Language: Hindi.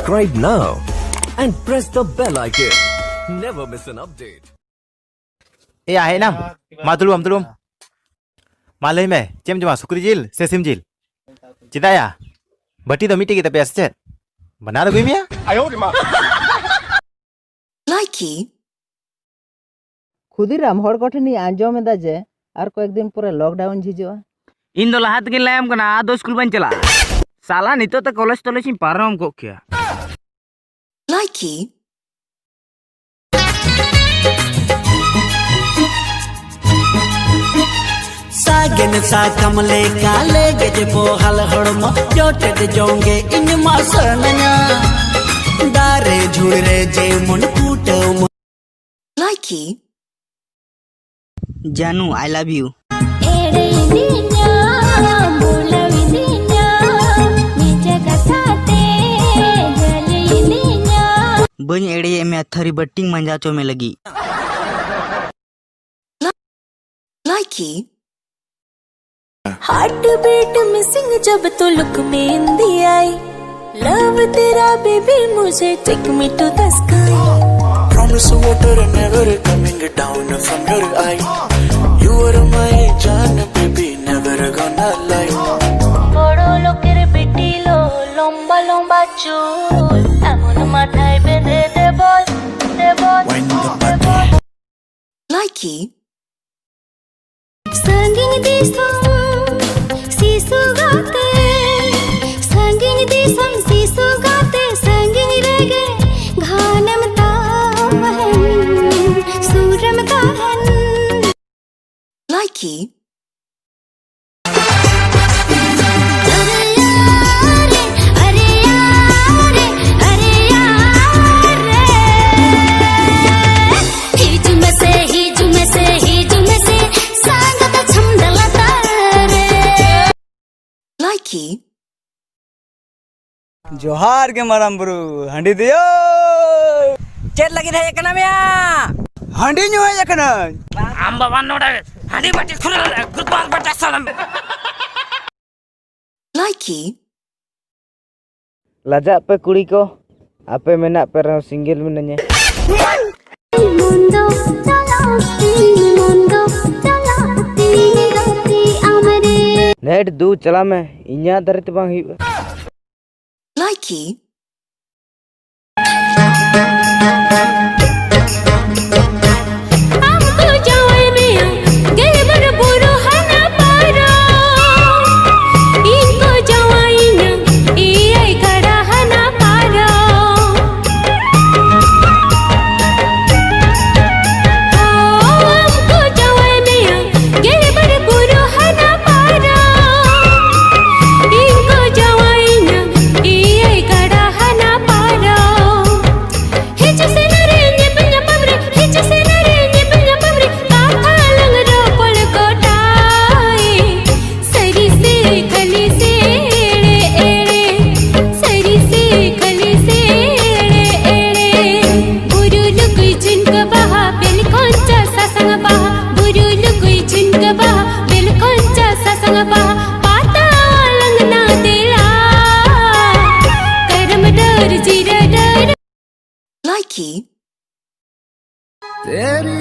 Subscribe now and press the bell icon. Never miss an update. ए आहे ना मातुलुम मालय में चेम जमा सुकरी जिल से सिम जिल चिदाया बटी तो मिट्टी की तपे असचे बना दो मिया आयो रे मां लाइकी खुदीराम हर कोठनी आंजो में दाजे आर को एक दिन पूरा लॉकडाउन झिजवा इन दो लाहात के लायम कना आदो स्कूल बन चला साला नितो त कॉलेज तलेज इन पारम को क्या लाइकी सागन सा कमले काले गज बोहल हड़म जोटे जोंगे इन मासरनया दारे झुड़रे जे मन कूटे लाइकी जानू आई लव यू एड़े दिन्या बोलवी दिन्या नीचे कसाते जली दिन्या बन एड़े में थरी बट्टिंग मंजाचो में लगी लाइकी हार्ट बीट मिसिंग जब तो लुक में हिंदी आई लव तेरा बेबी मुझे take me to the sky promise water and never coming down from your eye you are my jaan baby never gonna lie বড় লোকের বেটি লো লম্বা লম্বা চুল এমন মাথায় বেঁধে দে বল when the body लाइकी संगीन देशों सीसु गाते संगीन देशों सीसु गाते संगीन रेगे घानम तावहन सूरम ताहन लाइकी अरे यार हिजु में से सांगत छमदला तारे लाइकी जोहार के मरम बुरु हंडी दियो चेत लगी थे एकना मिया हंडी न्यू है एकना आम बाबा नोडा हंडी बटी खुरल गुरबान बटा सलम लाइकी लजा पे कुड़ी को आपे मेना पे रहो सिंगल में नnye मुंडो चलाती राती आमरे नेट दू चला में इन्या दरत बांग ही लाइकी हमको जावे में गेबर बुरो हना पारा इनको जावाई न ई आई कड़ा हना पारा हमको जावे में गेबर बुरो हना पारा इनको जावाई न ई आई कड़ा हना पारा हिच से नरे निपन्या पमरे हिच से नरे निपन्या पमरे काथा लंग रो पल कोटाए सरी से खली से एड़े एड़े सरी से खली से एड़े एड़े बुरु लुकुई झुनक बहा बेल कोंचा ससंग बहा बुरु लुकुई झुनक बहा बेल कोंचा ससंग बहा पाता लंग ना देला करम डर जीरा डर लाइकी तेरी